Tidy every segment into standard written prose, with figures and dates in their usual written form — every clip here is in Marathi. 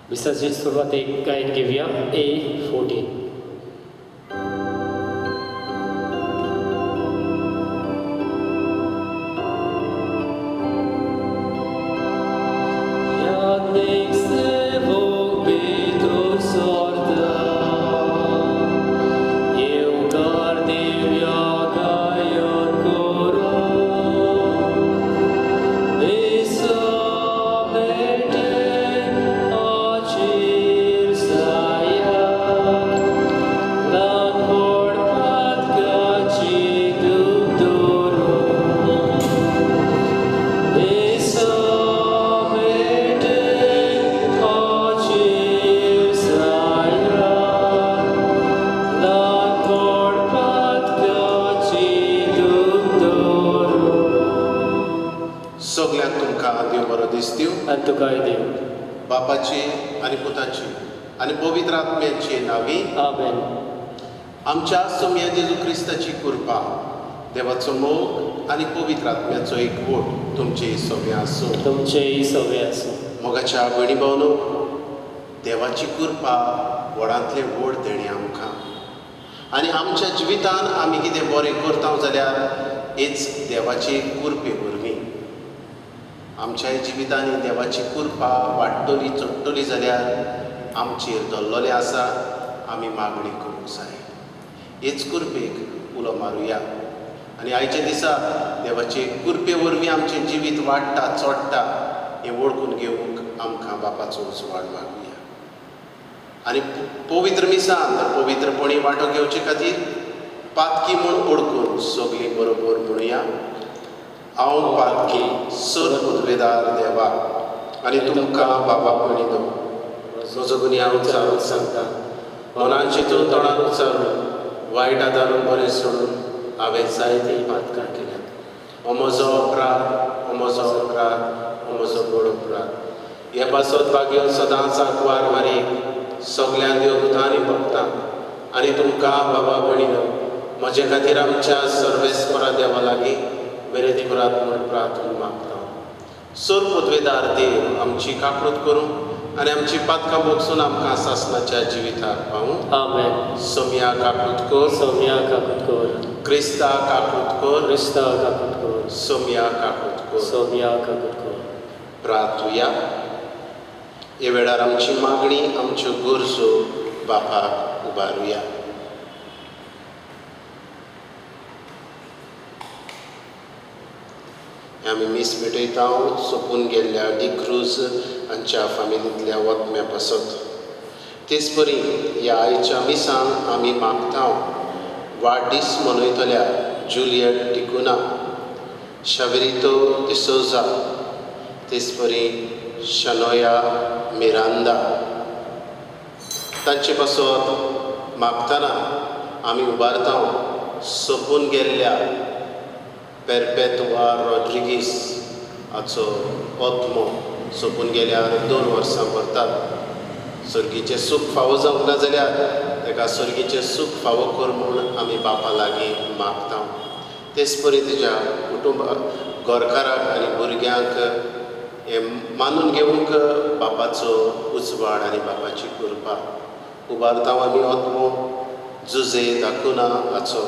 विसर्जित सुरुवात एक गायन घेऊया A14. आनी तुकाय देव बापाची आनी पुताची आनी पवित्र आत्म्याची नावी आमेन. आमच्या सोम्या जेजू क्रिस्ताची कृपा देवाचो मोग आनी पवित्र आत्म्याचो एकवट तुमचे सगळे आसूं. तुमचेय सगळे आसूं. मोगाच्या भयणी भावनो, देवाची कृपा व्हडांतले व्हड देणे आमकां आनी आमच्या जिवितान आमी कितें बरें करता जाल्यार हेच देवाची कृपे वरवीं. आमच्या जिवितांनी देवाची कृपा वाडटली चडटली जाल्यार आमचेर दल्लोले आसा आमी मागणी करूंक जाय. हेच कृपेक उलो मारुया आनी आयच्या दिसा देवाचे कृपे वरवीं आमचें जिवीत वाडटा चडटा हें वळखून घेवंक आमकां बापाचो उजवाड मागुया. आनी पवित्र मिसान पवित्रपणी वांटो घेवचे खातीर पातकी म्हूण ओळखून सगळीं बरोबर म्हणुया. हांव पातकी सर पदवेदार देवा आनी तुमकां बाबा म्हणितो म्हजो गुन्यांव हांव चालून सांगता. मनान चिंतून तोंडान उच्चारून वायट आदारून बरें सोडून हांवें जायतीं पातकां केल्यात. हो म्हजो अपराध, हो म्हजो अपराध, हो म्हजो व्हड अपराध. हे पासत भाग्य सदांच आंकवार मारीक सगळ्यां देवदूतांनी भक्तां आनी तुमकां बाबा म्हणितो म्हजे खातीर आमच्या सर्वेस्परा देवा लागीं विनती करात म्हूण प्रार्थना मागता. सर पदवेदार देव आमची काकूट करूं आनी आमची पातकां बोगसून आमकां सासणाच्या जिविताक पावूं. आमेन. सोम्या काकूट कर, सोम्या काकूट कर. क्रिस्ता काकूट कर, क्रिस्ता काकूट कर. सोम्या काकूट कर. सोम्या काकूट कर. प्रार्थुया. हे वेळार आमची मागणी आमच्यो गरजो बापाक उबारुया. आमी मीस भेटयता सोंपून गेल्ल्या डिक्रूज हांच्या फामिलींतल्या वतम्या पासत. तेच परी ह्या आयच्या मिसान आमी मागता वाडदीस मनयतल्या जुलियट टिकुना, शावेरितो डिसोजा, तेच परी शनोया मिरांदा तांचे पासत मागतना आमी उबारता सोंपून गेल्ल्या पेरपेतुआ रॉड्रिगीस हाचो ओत्मो सोंपून गेल्यार 2 वर्सां भरतात. सर्गीचें सूख फावो जावंक ना जाल्यार ताका सर्गीचें सूख फावो कर म्हूण आमी बापा लागीं मागता. तेच परी तुज्या कुटुंबाक घरकाराक आनी भुरग्यांक हें मानून घेवंक बापाचो उजवाड आनी बापाची कृपा उबारता आमी ओत्मो जुजे दाखुना हाचो.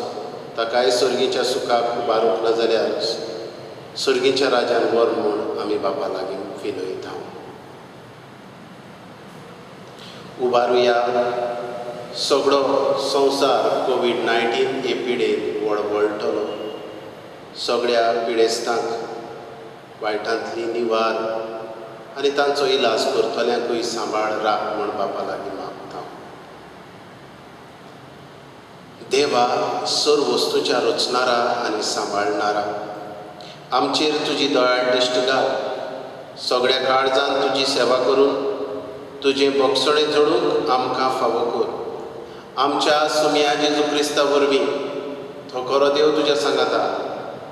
ताकाय सर्गीच्या सुखाक उबारूंक ना जाल्यार सर्गीच्या राजान वर म्हूण आमी बापा लागीं विनयता. उबारुया. सगळो संवसार कोवीड-19 हे पिडेन वळवळटलो. सगळ्या पिडेस्तांक वायटांतली निवार आनी तांचो इलाज करतल्यांकूय सांबाळ राख म्हूण बापा लागीं मागता. देवा सर वस्तूच्या रचणारा आनी सांबाळणारा, आमचेर तुजी दयाळ दिश्ट घाल. सगळ्या काळजान तुजी सेवा करून तुजें भोगसणें जळूंक आमकां फावो कर. आमच्या सोम्या जेजू क्रिस्ता वरवीं तो खरो देव तुज्या सांगाता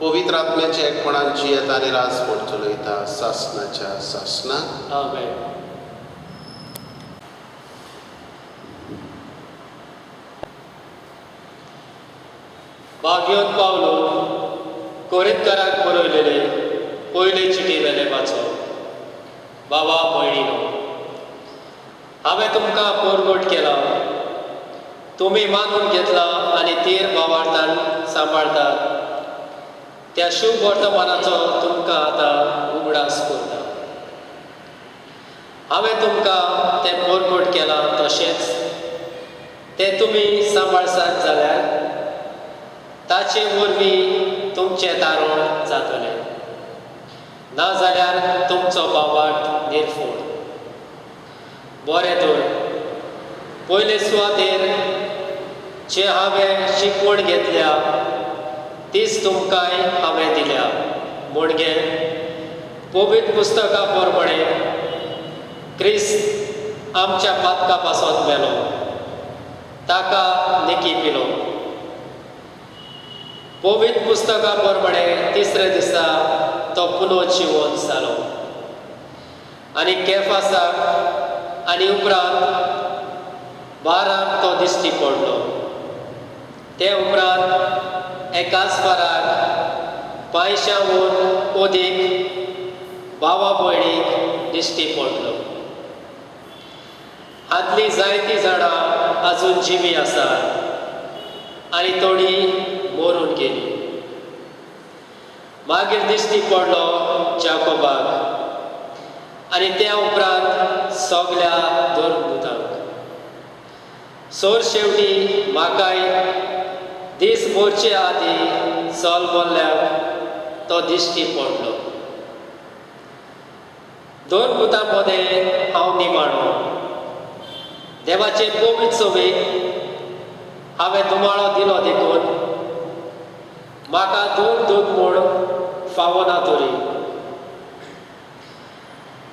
पवित्र आत्म्याच्या एकपणान जियेता आनी राजवट चलयता सासणाच्या सासणाक. आमेन. भाग्योत पावलो कोरिंथकाराक बरयलेले पयले चिटी वेले वाचप. बाबा भयणीनो, हांवें तुमकां पोरगोट केला, तुमी मानून घेतला आनी तीर वावार्थान सांबाळटात, त्या शुभ वर्तमानाचो तुमकां आतां उगडास करता. हांवें तुमकां तें पोरगोट केलां तशेंच तें तुमी सांबाळसात जाल्यार ताचे वरवीं तुमचें तारण जातलें, नाजाल्यार तुमचो बाबाट निर्फोड. बरें तर पयले सुवातेर जे हांवें शिकवण घेतल्या तीच तुमकांय हांवें दिल्या. म्हणजे पवित्र पुस्तका प्रमाणे क्रिस्त आमच्या पातका पासत मेलो, ताका नेकी पिलो. पवित्र पुस्तका प्रमाणे तिसरे दिसा तो पुनर्जीवन जालो आनी केफासाक आनी उपरांत 12 तो दिश्टी पडलो. ते उपरांत एकाच वराक 500 ओदीक भावा भयणीक दिश्टी पडलो. आदलीं जायतीं जाणां आजून जिवी आसात आनी थोडीं मरून गेलीं. मागीर दिश्टी पडलो जाकोबाक आनी त्या उपरांत सगल्या धर्मदूतांक. सोर शेवटी म्हाकाय दीस भरचे आदीं चल बोल्ल्याक तो दिश्टी पडलो. दोन भुतां मदें हांव निमाणो. देवाचे पवित्र सभेक हांवें दुमाळो दिलो देखून म्हाका दोन दूत म्हूण फावो ना तरी.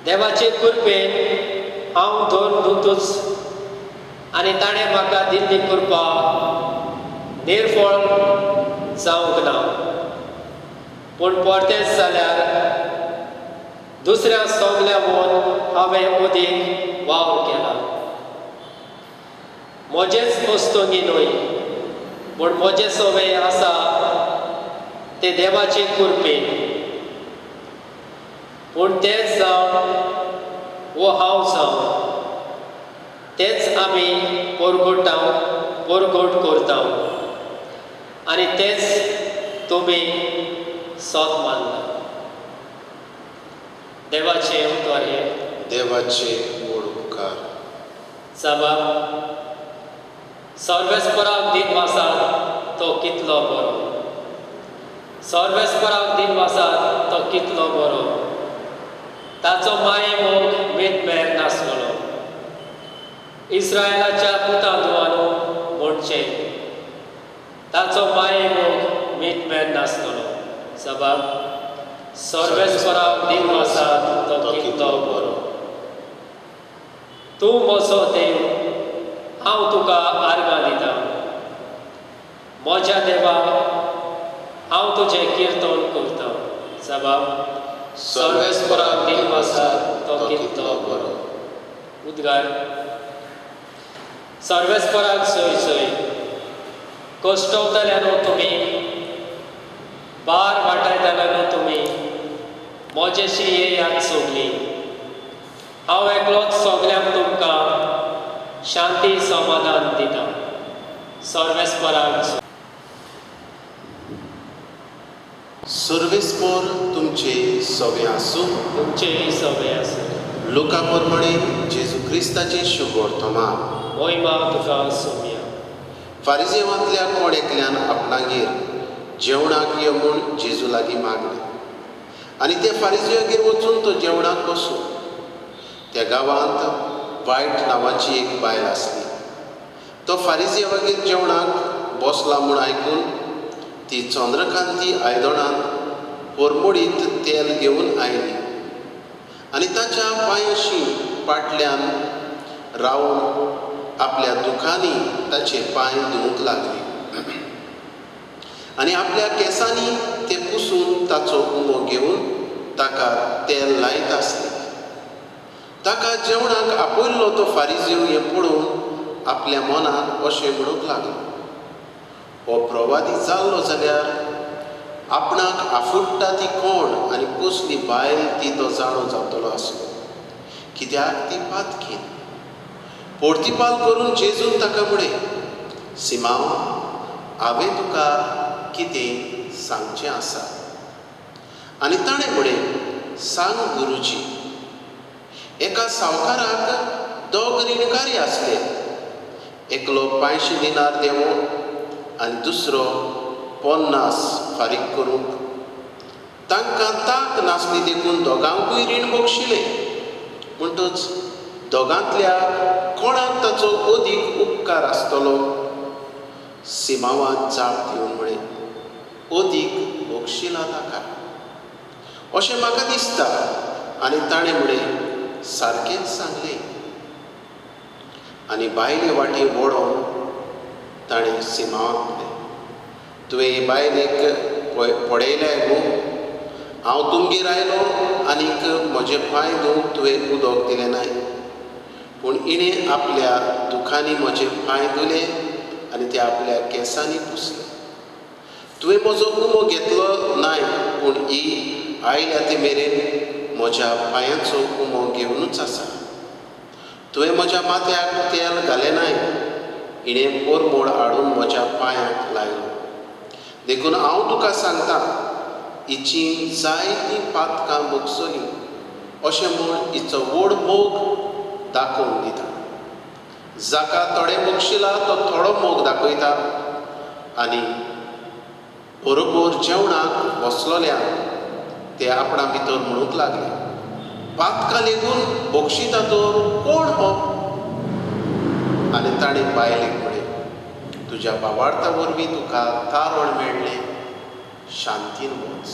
देवाचे कृपेन हांव दोन दूतच आनी ताणें म्हाका दिल्ली कृपा निर्फळ जावंक ना. पूण परतेंच जाल्यार दुसऱ्या सगल्या वन हांवें उदीक वावर केला. म्हजेच मस्तोंगी न्हय, पूण म्हजे सवय आसा ते देवाचे कृपेन. पूण तेच जावन वो हांव जावन तेच आमी पोरगोट करता आनी तेच तुमी सोत मानला. देवाचे उतर हे. देवाचे व्हड उपकार. साबाब, सर्वेस्पराक दिनवासात तो कितलो बरो. सर्वेस्पराक दिनवासात तो कितलो बरो. ताचो माये मोग मेद नासलो. इस्रायलाच्या पुतां दुआनो म्हणचे ताचो माये मोग मेद नासलो. साबाब, सर्वेस्पराक दिनवासात तो कितलो बरो. तूं म्हजो देव, हांव तुका आर्गां दिता. म्हज्या देवा, हांव तुजें किर्तन करता. साबाब, सर्वेस्पराक दिनवासात तो कितलो बरो. उद्गार. सर्वेस्पराक सय सय कश्टवतल्यानो तुमी, बार वाटायतल्यानो तुमी म्हजेशी येयात सोगली. हांव एकलोच सगल्यांक तुमकां शांती समाधान दिता. सर्वेस्पराक. सर्वेस्पर तुमचे सगळे आसूं. तुमचेय सवय आसूं. लोका प्रमाणे जेजू क्रिस्ताचे शुभ वर्तमान. महिमा तुका सोम्या. फारिजेवांतल्या कोण एकल्यान आपणागेर जेवणाक यो म्हूण जेजू लागीं मागलें आनी ते फारिजेवागेर वचून तो जेवणाक बसलो. त्या गांवांत वायट नांवाची एक बायल आसली. तो फारिजेवागेर जेवणाक बसला म्हूण आयकून ती चंद्रकांती आयदनांत परमडीत तेल घेवन आयली आनी ताच्या पांयाशी फाटल्यान रावन आपल्या दुखांनी ताचे पांय धुवंक लागली आनी आपल्या केंसांनी ते पुसून ताचो उमो घेवन ताका तेल लायत आसली. ताका जेवणाक आपयल्लो तो फारिजेव हें पळोवन आपल्या मनांत अशें म्हणूंक लागलो, हो प्रवादी जाल्लो जाल्यार आपणाक आफुट्टा ती कोण आनी कसली बायल ती तो जाणो जातलो आसलो, कित्याक ती पातकीन. पोर्तिपाल करून जेजून ताका म्हणे, सिमांव, हांवें तुका कितें सांगचें आसा. आनी ताणें म्हणें, सांग गुरुजी. एका सावकाराक 2 रीणकारी आसले. एकलो 500 दिनार देवो आनी दुसरो 50 फारीक करूंक. तांकां तांक नासली देखून दोगांकूय रीण मोगशिले. म्हणटच दोगांतल्या कोणाक ताचो अदीक उपकार आसतलो. सिमांवान जाप दिवन म्हळें, अदीक मोगशिला ताका, अशें म्हाका दिसता. आनी ताणें म्हळें, सारकेंच सांगलें. आनी बायले वाटेर वळोन ताणें सिमांवाक म्हळें, तुवें हे बायलेक पळयल्याय न्हू. हांव तुमगेर आयलो आनीक म्हजे पांय धुवंक तुवें उदक दिलें नाय. पूण इणें आपल्या दुखांनी म्हजे पांय धुले आनी ते आपल्या केंसांनी पुसले. तुवें म्हजो उमो घेतलो नाय, पूण ही आयल्या ते मेरेन म्हज्या पांयाचो उमो घेवनूच आसा. तुवें म्हज्या माथ्याक तेल घालें नाय. इणें पोरमोड हाडून म्हज्या पांयाक लायलो. देखून हांव तुका सांगतां, हिचीं जायतीं पातकां मोगसलीं, अशें म्हूण हिचो व्हड मोग दाखोवन दिता. जाका थोडें मोगशिला तो थोडो मोग दाखयता. आनी बरोबर जेवणाक बसलोल्यांक ते आपणा भितर म्हणूंक लागले, पातकां लेगून मोगशिता तर कोण हो? आनी ताणें बायलेक म्हळें, तुज्या भावार्था वरवीं तुका कारण मेळ्ळें, शांतीन वच.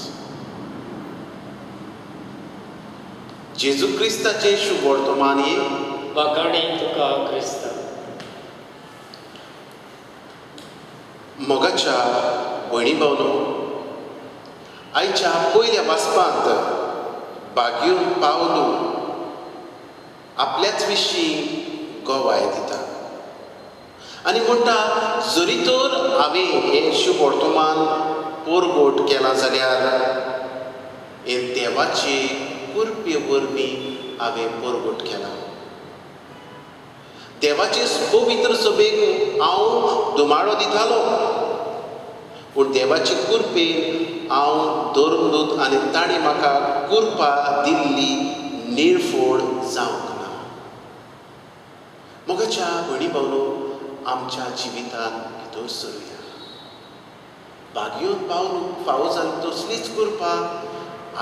जेजू क्रिस्ताचें शुभ वर्तमान ये. वाखाणी तुका क्रिस्ता. मोगाच्या भयणी भावनो, आयच्या पयल्या वाचपांत बागयून पावलू आपल्याच विशीं गोवाय दिता आनी म्हणटा, जरी तर हांवें हें शुभ वर्तमान पोरगोट केलां जाल्यार हे देवाचे कृपे वरवीं हांवें पोरगोट केला. देवाचे पवित्र सभेक हांव दुमाळो दितालो, पूण देवाचे कृपेन हांव धर्मदूत आनी ताणें म्हाका कृपा दिल्ली निरफोड जावंक ना. मोगाच्या भयणी भावनो, आमच्या जिवितांत भितर सरुया. बागयोन पावलू फावो जाली तसलीच कृपा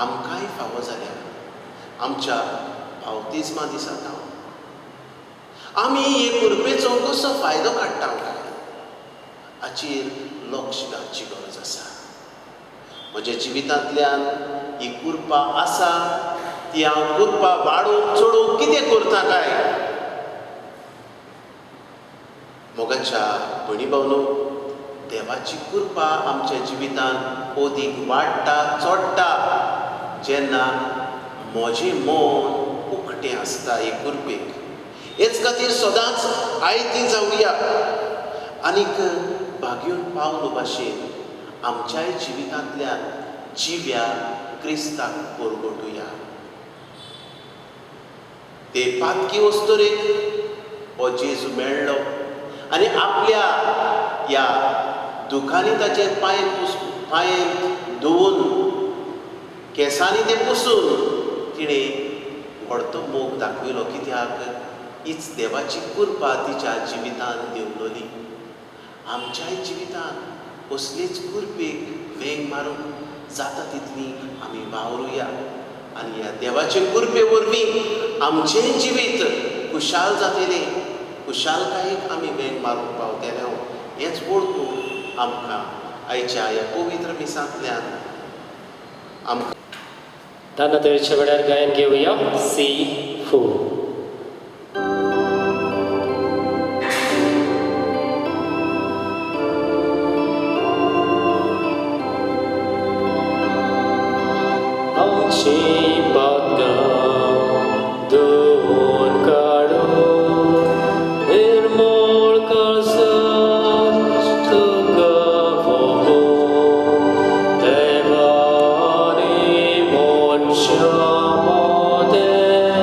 आमकांय फावो जाल्या आमच्या बावतिजमा दिसांत. आमी हे कृपेचो कसो फायदो काडटा काय हाचेर लक्ष घालची गरज आसा. म्हज्या जिवितांतल्यान ही कृपा आसा ती हांव कृपा वाडोवंक चडोवंक कितें करता काय. मोगाच्या भयणी भावनो, देवाची कृपा आमच्या जिवितांत अदीक वाडटा चडटा जेन्ना म्हजें मन उक्तें आसता हे कृपेक. हेच खातीर सदांच आयती जावया आनीक बागयून पावलो भाशेन आमच्याय जिवितांतल्यान जिव्या क्रिस्ताक पोरगोटुया. ते पातकी वस्तुरेक हो जेजू मेळ्ळो आनी आपल्या ह्या दुखांनी ताचे पांय धुवून केंसांनी ते पुसून तिणें व्हडतो मोग दाखयलो. कित्याक हीच देवाची कृपा तिच्या जिवितांत देंवलोली. आमच्याय जिवितांत असलीच कृपेक वेग मारूंक जाता तितली आमी वावरुया आनी ह्या देवाचे कृपे वरवीं आमचें जिवीत खुशाल जातलें, खुशालकायेक आमी वेग मारूंक पावतले. हेंच वळखून आमकां आयच्या ह्या पवित्र मिसांतल्यान आमकां दानातेरच्या वेळार गायन घेवया C4. आमची पातकां धुवून काडून निर्मळ काळजात तुका वोवून देवानी मनशा मोदें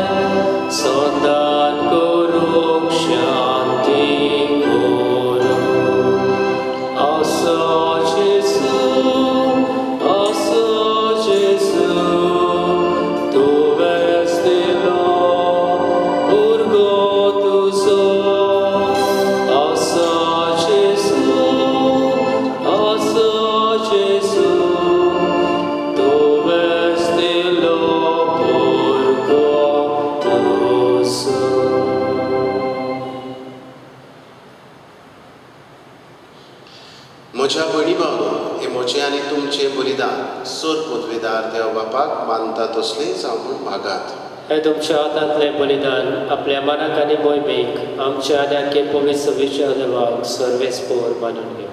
मानता तसलें जावं म्हूण मागात. हे तुमच्या हातांतले बलिदान आपल्या मनाक आनी मोहिमेक आमच्या आनी आख्खे पवित्र सभेच्या देवाक सर्वेस्पोर मानून घेव.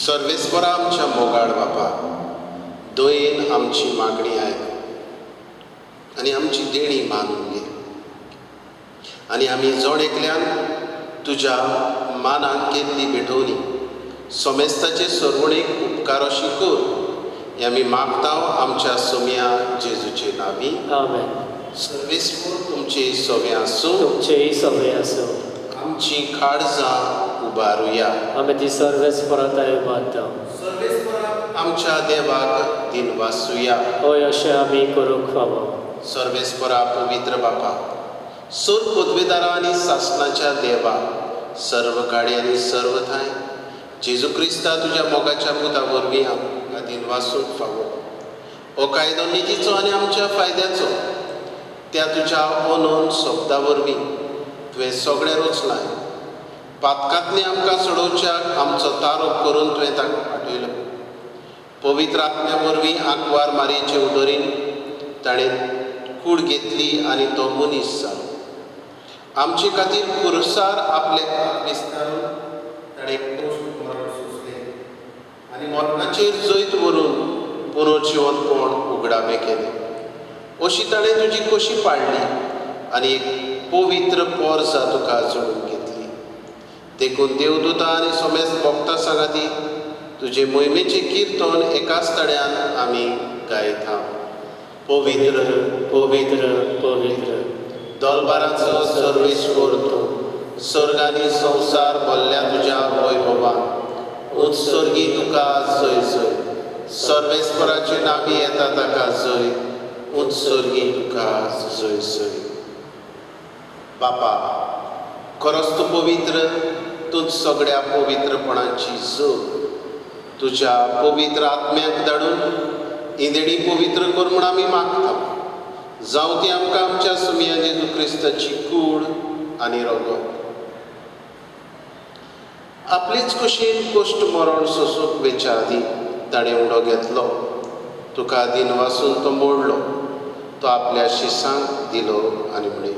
सर्वेस्परा आमच्या मोगाळ बापा, दयेन आमची मागणी आयक आनी आमची देणी मानून घे. आनी आमी जोड एकल्यान तुज्या मानाक केल्ली भेटोवणी सोमेस्ताचे सरवणेक उपकार अशी कर. हें आमी मागतांव आमच्या सोम्या जेजूचे नांवी. आमेन. सर्वेस्पोर तुमचे सोवे आसूं. तुमचेय सगळे आसूं. आमची काळजां उबारुया. आमी ती सर्वेस्पराताय मानता. सर्वेस्परा आमच्या देवाक दिनवासुया. हय अशें आमी करूंक फावो. सर्वेस्परा पवित्र बापा, सोर पदवेदारां आनी सासणाच्या देवा, सर्व काळी आनी सर्व थाय जेजू क्रिस्ता तुज्या मोगाच्या पुता वरवीं आमकां दिनवासूंक फावो. हो कायदो नितीचो आनी आमच्या फायद्याचो. त्या तुज्या ओनोन शब्दा वरवीं तुवें सगळें रचलाय. पातकांतलीं आमकां सोडोवच्याक आमचो तारोप करून तुवें ताका पाठयलो. पवित्र आत्म्या वरवीं आंकवार मारयेचे उदोरीन ताणें कूड घेतली आनी तो मनीस जालो. आमचे खातीर खुरसार आपले विस्तारून ताणें कश्ट मरण सोंसलें आनी मरणाचेर जैत व्हरून पुनर्जिवनपण उगडावें केलें. अशी ताणें तुजी कशी पाळली आनी एक पवित्र पोरसा तुका जोडून घेतली. देखून देवदूतां आनी सोमेस्त भक्तां सांगाती तुजे मोहिमेचें कीर्तन एकाच तड्यान आमी गायता. पवित्र पवित्र पवित्र दलबाराचो सर्वेस्वर तूं, सर्ग आनी संवसार भरल्या तुज्या वैभवान उत्सर्गी तुका जय जय. सर्वेस्पराचे नांवी येता ताका जय, उत्सर्गी तुका जय जय. बापा, खरोच तूं पवित्र, तूंच सगळ्या पवित्रपणाची जग. तुज्या पवित्र आत्म्याक धाडून ही देणी पवित्र कर म्हूण आमी मागता. जावं ती आमकां आमच्या सुमया जेजू क्रिस्ताची कूड आनी रगत. आपलीच कुशीन कश्ट मरण सोंसूंक वेच्या आदी ताणें उडो घेतलो. तुका दिन वासून तो मोडलो. तो आपल्या शिसांक दिलो आनी म्हणे,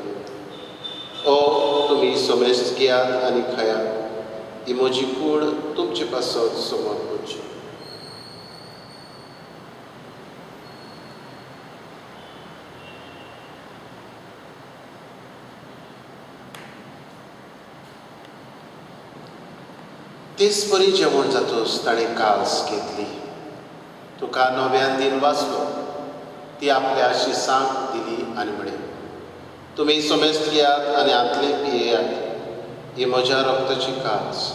ओ तुमी सोमेस्त घेयात आनी खायात. ही म्हजी कूड तुमचे पासत समोर करची. तेच परी जेवण जातूच ताणें कास घेतली. तुका नव्यान दिन वाचलो. ती आपल्या शिसांक दिली आनी म्हणे, तुमी सोमेस्त घेयात आनी आंतले पियेयात. ही म्हज्या रक्ताची कास,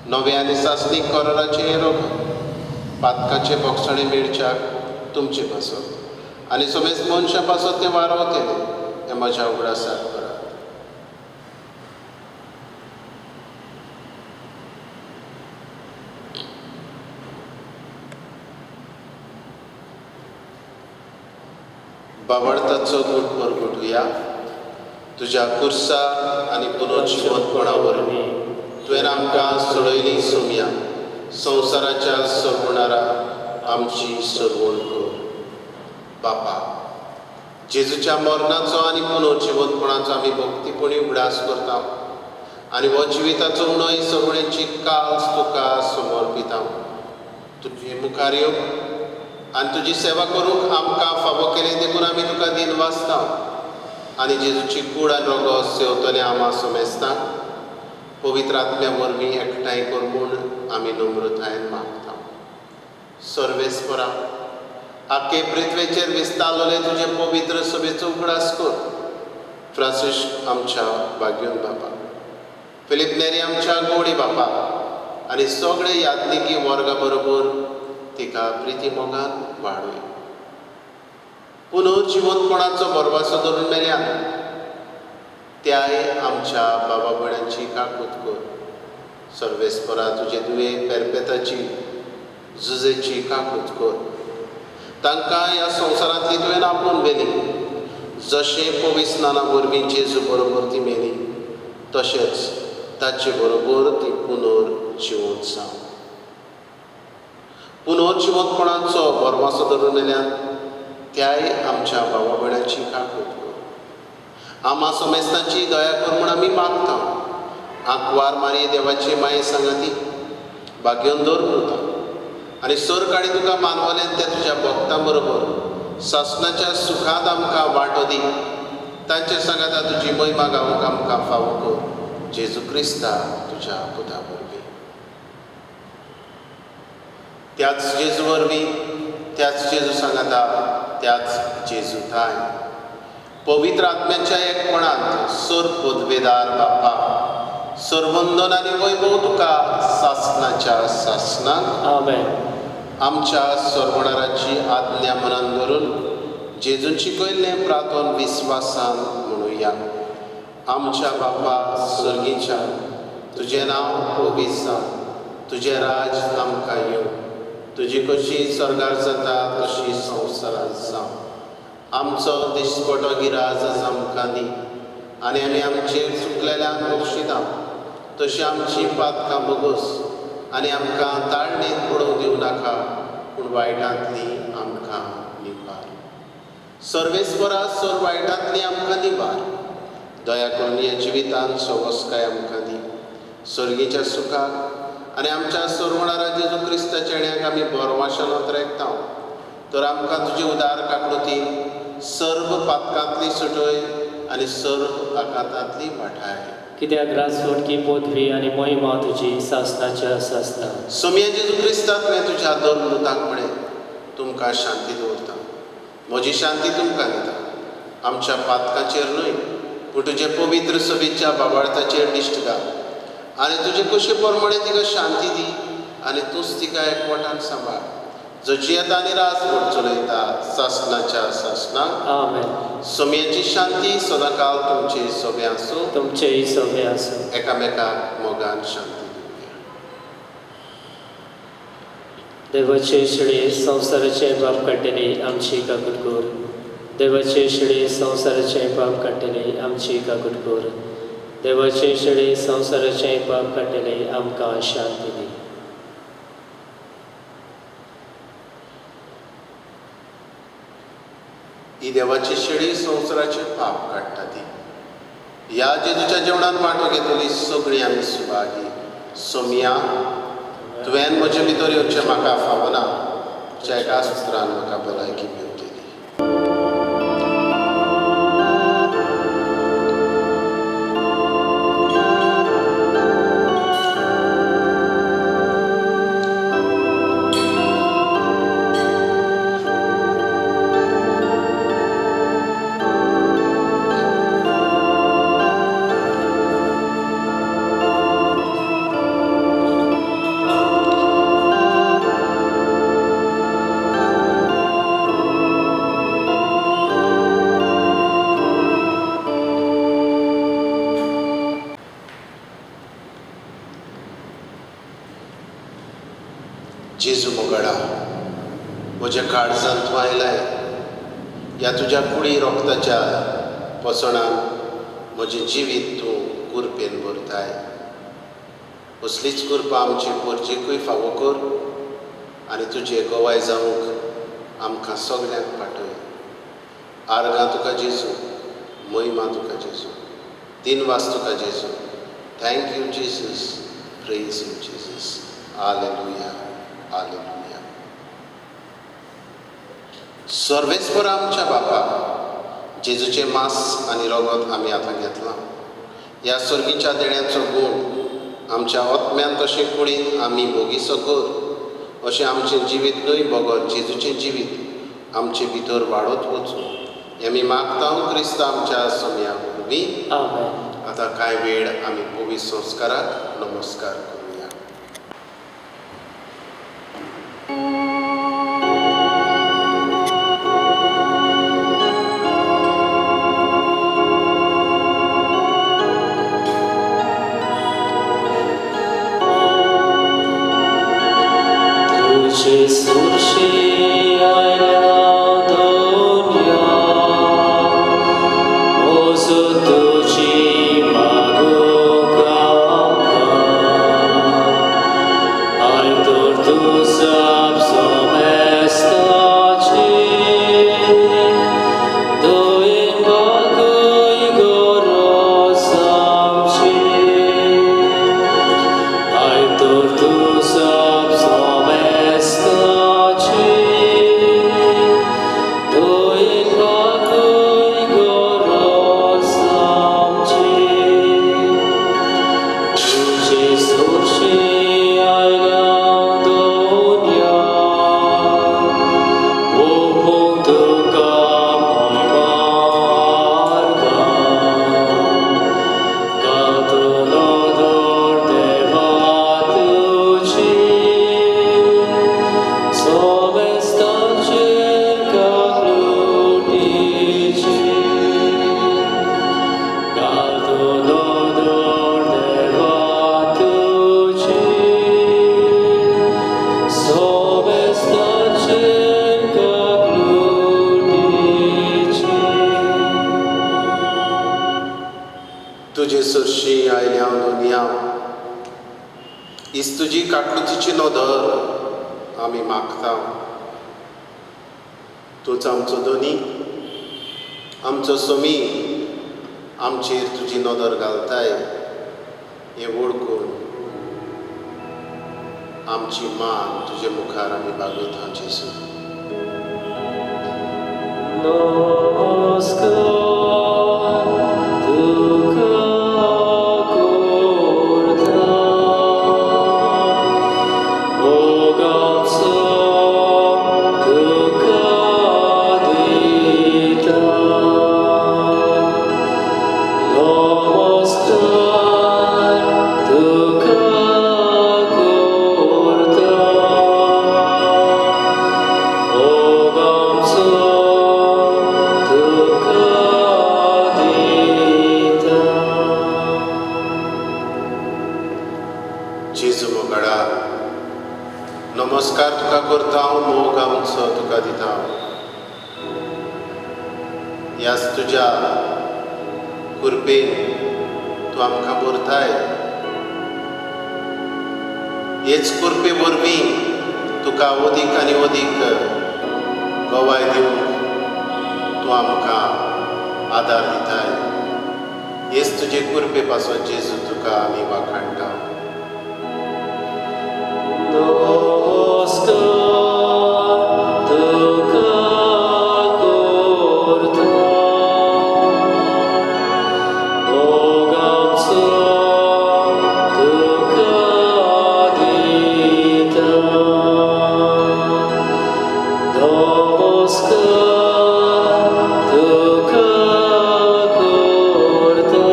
नवे आनी सासणीक कराराचे रगत. पातकाचे भोगसणे मेळच्याक तुमचे पासत आनी सोमेस्त मनशा पासत तें वारवतलें. हें म्हज्या उगडासाक करात. बावळताचो गूट परगटुया. तुज्या कुर्सा आनी पुनर्जिवनपणा वरवीं तुवें आमकां सोडयली सोम्या. संवसाराच्या सरवणारा आमची सरवण कर. बापा, जेजूच्या मरणाचो आनी पुनर्जिवनपणाचो आमी भक्तीपणी उगडास करता आनी हो जिविताचो उणो ही सरवणेची कास तुका समर्पिता. तुजे मुखार येवं आनी तुजी सेवा करूंक आमकां फावो केलें देखून आमी तुका दिन वाचता. आनी जेजूची कूड आनी रगत सेवतले आमा सोमेस्तांक पवित्र आत्म्या वरवीं एकठांय कर म्हूण आमी नम्रतायेन मागता. सर्वेस्परा, आख्खे पृथ्वेचेर विस्तारलोले तुजे पवित्र सभेचो उगडास कर. फ्रांसीस आमच्या भाग्योन बापा, फिलीप नेरी आमच्या गोडी बापा आनी सगळे यात्निकी वर्गा बरोबर तिका प्रिती मोगान वाडय. पुनर्जिवनपणाचो बरवासो धरून मेल्यान त्याय आमच्या बाबा भयणांची काकूत कर. सर्वेस्परा, तुजे तुवे पेरपेताची झुजेची काकूत कर. तांकां ह्या संवसारांतली तुवें आपोवन व्हेली. जशें पविस्नाना वरवीं जेजू बरोबर ती मेली, तशेंच ताचे बरोबर ती पुनर्जिवन जावं. पुनर्जिवंतपणाचो बरवासो धरून आयल्यान त्याय आमच्या भावा भयणांची काकूट कर. आमा सोमेस्तांची दया कर म्हूण आमी मागता. आंकवार मारये देवाचे माये सांगाती भाग्योन दवरता आनी सर काडी तुका मानवलें त्या तुज्या भक्तां बरोबर सासणाच्या सुखांत आमकां वांटो दी. तांचे सांगाता तुजी महिमा गावूंक आमकां फावो कर. जेजू क्रिस्ता तुज्या पुता वरवीं. त्याच जेजू वरवीं, त्याच जेजू सांगाता, त्याच जेजू थाय पवित्र आत्म्याच्या एकपणांत सर पदवेदार बापा सर्वंदन आनी वैभव तुका सासणाच्या सासणाक आमेन. आमच्या सर्वणाराची आज्ञा मनान धरून जेजून शिकयल्लें प्रार्थन विस्वासान म्हणुया. आमच्या बापा सर्गीच्या तुजें नांव पवित्र जावं. तुजें राज आमकां येवं. तुजी कशी स्वर्गार जाता तशी संवसारांत जावं. आमचो दिसपटो गिराज आज आमकां दी आनी आमी आमचेर चुकलेल्यांक बक्षिता तशी आमची पातकां बोगोस आनी आमकां ताळणेंत पडोवंक दिवं नाका पूण वायटांतली आमकां निबार. सर्वेस्परा सर वायटांतली आमकां निबार. दया करून ह्या जिवितांत सवस्काय आमकां दी. सर्गीच्या सुखाक आनी आमच्या सर्वणारा जेजू क्रिस्ताच्या येण्याक आमी बरवाशान वतरेकता. तर आमकां तुजी उदार काकूतीन सर्व पातकांतली सुटय आनी सर्व आकांतांतली वाठाय. कित्याक राजवटकी पदवी आनी महिमा तुजी सासणाच्या सासना. सोम्या जेजू क्रिस्ता तुवें तुज्या दोन दुतांक म्हणे तुमकां शांती दवरता. म्हजी शांती तुमकां दिता. आमच्या पातकांचेर न्हय पूण तुजे पवित्र सभेच्या बाबाळताचेर दिश्ट घाल आनी तुजे कशे परमणे तिका शांती दी आनी तूंच तिका एकवटान सांबाळ. जची येता आनी राजवट चलयता सासणाच्या सासणाक. आमेन. सोम्याची शांती सदांकाल तुमचे सोबे आसूं. तुमचेय सोबे आसूं. एकामेकाक मोगान शांती दिवया. देवाचे शिळे संवसाराचे पाप काडटली आमची काकूट कर. देवाचे शिळे संवसाराचे पाप काडटली आमची काकूट कर. देवाचे शिळे संवसाराचे पाप काडटली आमकां शांती दी. ही देवाची शिडी संवसाराचे पाप काडटा ती. ह्या जेजूच्या जेवणान वांटो घेतली सगळीं आमी सुभागी. सोम्या तुवें म्हजे भितर येवचें म्हाका फावना. तुज्या एका सुत्रान म्हाका भलायकी मेळटली. जेजू मोगडा म्हज्या काळजांत तूं आयलाय. ह्या तुज्या कुडी रोगताच्या पसणान म्हजें जिवीत तूं कुरपेन भरताय. असलीच कुरपा आमचे पोरचेकूय फावो कर आनी तुजे गोवाय जावंक आमकां सगळ्यांक पाठय. आर्गां तुका जेजू, महिमा तुका जेजू, दिनवास तुका जेजू. Thank you Jesus. Praise you Jesus. Hallelujah. Hallelujah. सर्वेस्पर आमच्या बापा जेजूचे मांस आनी रगत आमी आतां घेतलां. ह्या सर्गीच्या देण्याचो गूण आमच्या आत्म्यान तशें कुडीन आमी भोगीचो कर. अशें आमचें जिवीत न्हय भोगत जेजूचें जिवीत आमचे भितर वाडत वचूं आमी मागता क्रिस्ता आमच्या सोम्या वरवीं. आमेन. आतां कांय वेळ आमी पवित्र संस्काराक नमस्कार करूया. Altor tu sabs सुरशी आयल्या दोनिया इस्तुजी काटलुतीची नदर आमी मागता. तूच आमचो दोनी, आमचो सोमी, आमचेर तुजी नदर घालताय हें वळखून आमची मान तुजे मुखार आमी बागयता जेजू. नमस्कार तुका करता, मोगाचो तुका दिता. नमस्कार तुका करता, मोगाचो जेजू मोगाडा, नमस्कार तुका करता हांव, मोग आमचो तुका दिता. ह्याच तुज्या कुरपेन तूं आमकां भरताय. हेच कुरपे वरवीं तुका अदीक आनी अदीक गवाय दिवंक तूं आमकां आदार दिताय. हेच तुजे कुरपे पासून जेजू तुका आमी वाखाणटा. नमस्कार तुका करता, मोगाचो तुका दिता. नमस्कार तुका करता,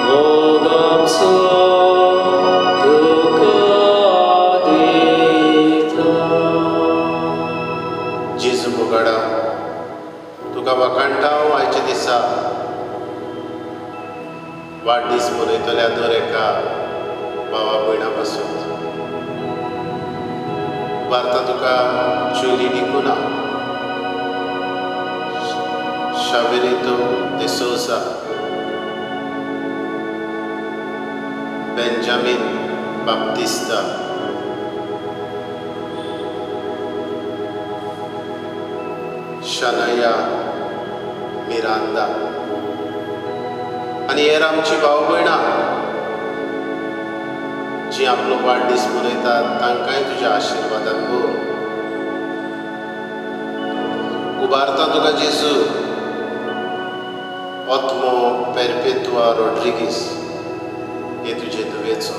मोगाचो जेजू मोगाडा, तुका वाखाणटा हांव आयच्या दिसा वाडदीस मनयतल्या दर एका भावा भयणा पासून. भारता तुका जुली डिकुना, शावेरितो de Souza, Benjamin Baptista, Shanaya Miranda आनी हेर आमची भाव भयणां जी आपलो वाडदीस मनयतात तांकांय तुज्या आशिर्वादान भर. उबारता तुका जेजू ऑत्मो पेरपेतुआ रॉड्रिगीस हे तुजे दुवेचो.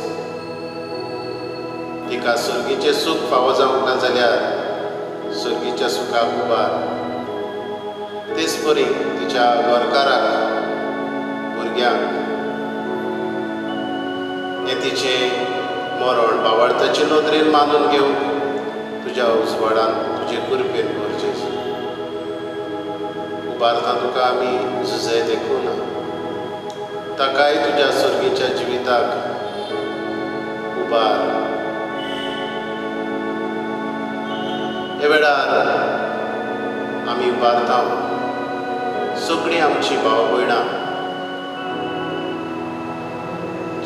तिका सर्गीचें सूख फावो जावंक ना जाल्यार सर्गीच्या सुखाक उबार. तेच परी तिच्या घरकाराक, भुरग्यांक हें तिचें मरण भावार्थाचे नदरेन मानून घेवंक तुज्या उजवाडान तुजे कुरपेन भर जेजू. उबारता तुका आमी झुजय देखूना, ताकाय तुज्या सर्गीच्या जिविताक उबार. हे वेळार आमी उबारता सगळीं आमची भाव भयणां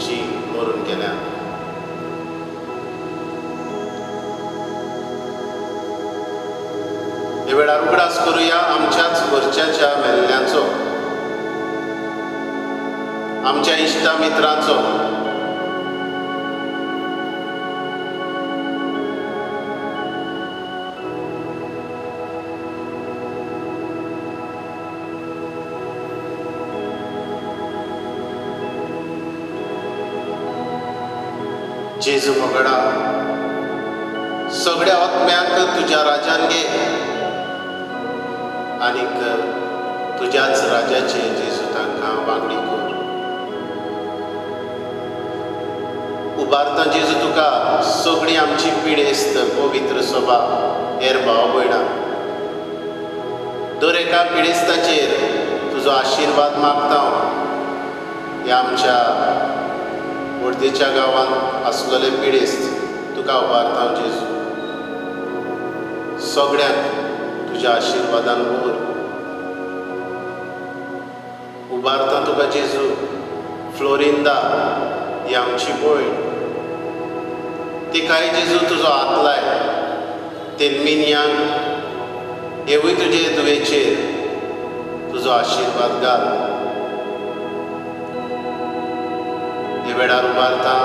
जी मरून गेल्या. हे वेळार उगडास करुया आमच्याच घरच्याच्या मेल्ल्यांचो, आमच्या इश्टा मित्रांचो, जेजू मोगाडा, सगळ्या आत्म्यांक तुज्या राजान घे आनीक तुज्याच राजाचे जेजू तांकां वांगडी कर. उबारता जेजू तुका सगळीं आमची पिडेस्त पवित्र सभा हेर भाव भयणां दर एका पिडेस्ताचेर तुजो आशिर्वाद मागता. ह्या आमच्या वर्देच्या गांवांत आसलेले पिडेस्त तुका उबारता जेजू. सगळ्यांक तुज्या आशिर्वादान भर. उबारता तुका जेजू फ्लोरिंदा ही आमची भयण, तिकाय जेजू तुजो हात लाय, तेलमिन्यांक हेवूय तुजे दुयेचेर तुजो आशिर्वाद घाल. हे वेळार उबारता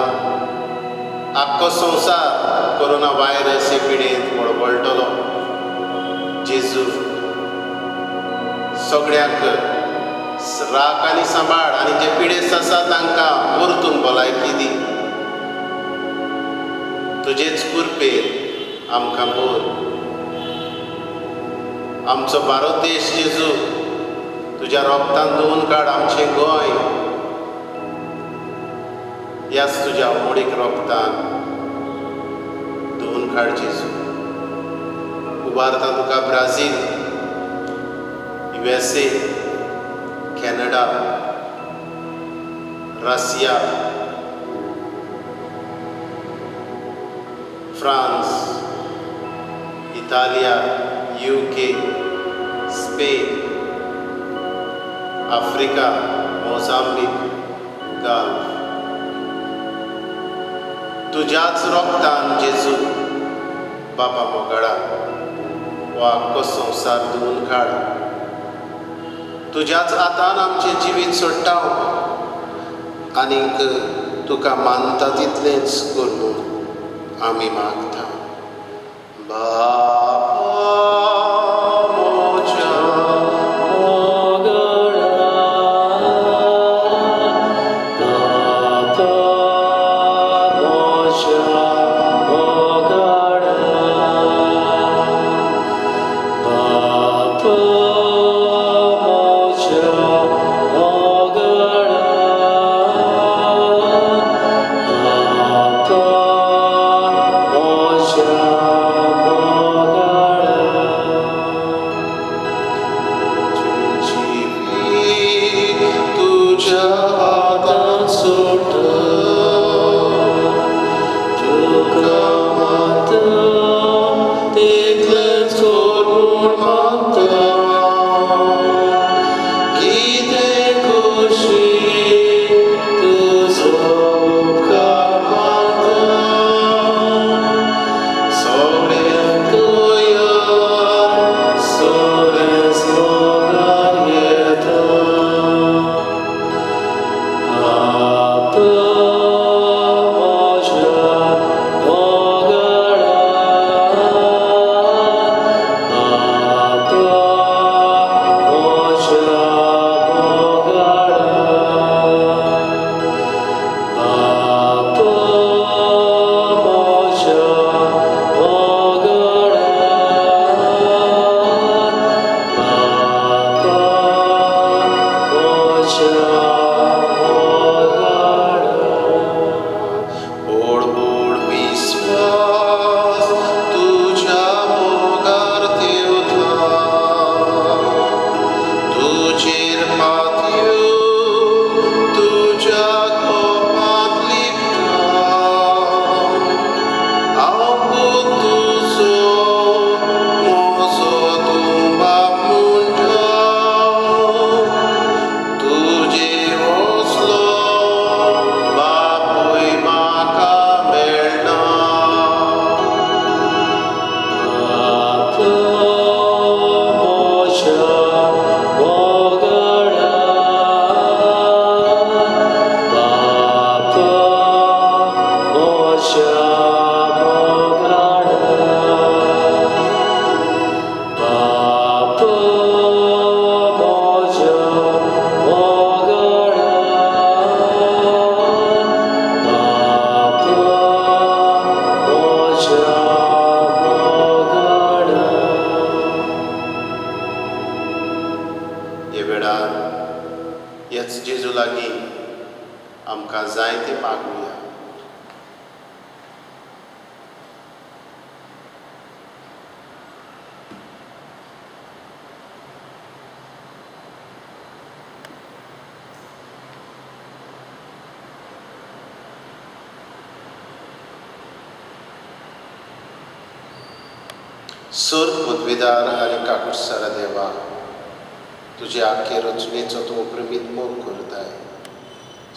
आख्खो संवसार कोरोना व्हायरस हे पिडेंत मळमळटलो. जेजू सगळ्यांक राख आनी सांबाळ, आनी जे पिडेस्त आसा तांकां परतून भलायकी दी. तुजेच कृपेन आमकां भर. आमचो भारत देश जेजू तुज्या रोगतान धुवन काड. आमचें गोंय ह्याच तुज्या मोडीक रोगतान धुवन काड जेजू. उबारता तुका Brazil, USA, Canada, Russia, France, इटालिया, UK, Spain, Africa, Mozambique, Gulf. तुज्याच रोगतान जेजू बापा मोगळा हो आख्खो संवसार धुवन काड. तुज्याच हातान आमचें जिवीत सोडटा आनीक तुका मानता तितलेंच कर म्हूण आमी मागता. आमकां जाय तें मागुया. सोर पदवीदार आनी काकुटसारा देवा, तुजे आख्खे रचनेचो तूं प्रेमीत मोग करताय.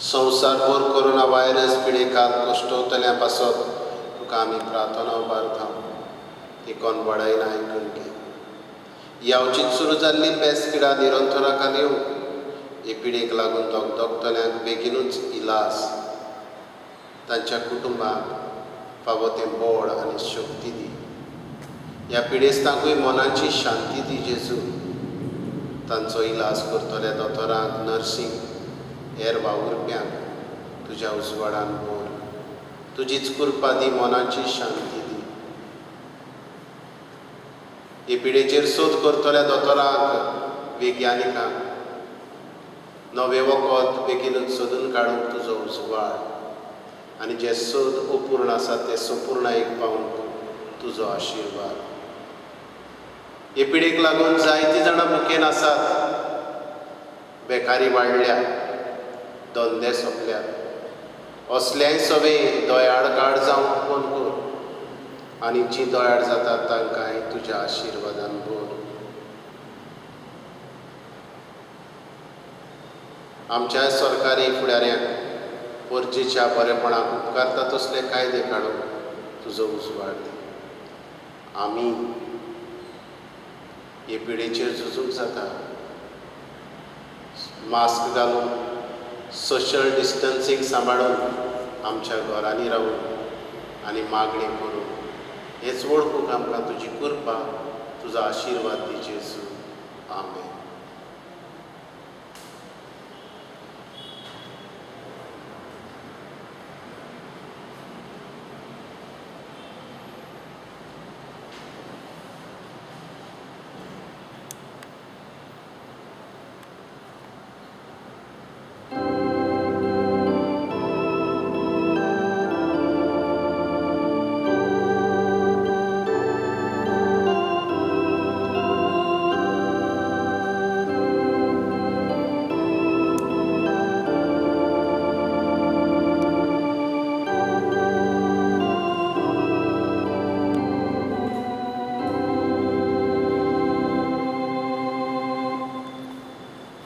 संवसारभर कोरोना व्हायरस पिडेकाल कश्टवतल्या पासत तुका आमी प्रार्थना उबारता. देखून वडायन आयकून घे. यावचीत सुरू जाल्ली पेस पिडा निरंतराकाल येवं. हे पिडेक लागून दोगतल्यांक बेगीनूच इलाज, तांच्या कुटुंबाक फावो तें बळ आनी शक्ती दी. ह्या पिडेस्तांकूय मनाची शांती दी जेजू. तांचो इलाज करतल्या दोतोरांक, नर्सींक, हेर वावुरप्यांक तुज्या उजवाडान भर. तुजीच कृपा दी, मनाची शांती दी. हे पिडेचेर सोद करतल्या दोतोरांक, वैज्ञानिकांक नवे वखद बेगीनूच सोदून काडूंक तुजो उजवाड आनी जे सोद अपूर्ण आसा ते संपूर्णायेक पावूंक तुजो आशिर्वाद. हे पिडेक लागून जायतीं जाणां मुखेल आसात. बेकारी वाडल्या, धंदे सोंपल्यात. असलेय सवे दोयाड काड जावंक फोन कर आनी जीं दोयाड जातात तांकांय तुज्या आशिर्वादान भर. आमच्या सरकारी फुडाऱ्यांक परजेच्या बरेपणाक उपकारता तसले कायदे काडूंक तुजो उजवाड दी. आमी हे पिडेचेर झुजूंक जाता. मास्क घालून, सोशल डिस्टन्सींग सांबाळून आमच्या घरांनी रावून आनी मागणी करून हेच वळखूंक आमकां तुजी कृपा, तुजो आशिर्वाद दी जेजू. आमेन.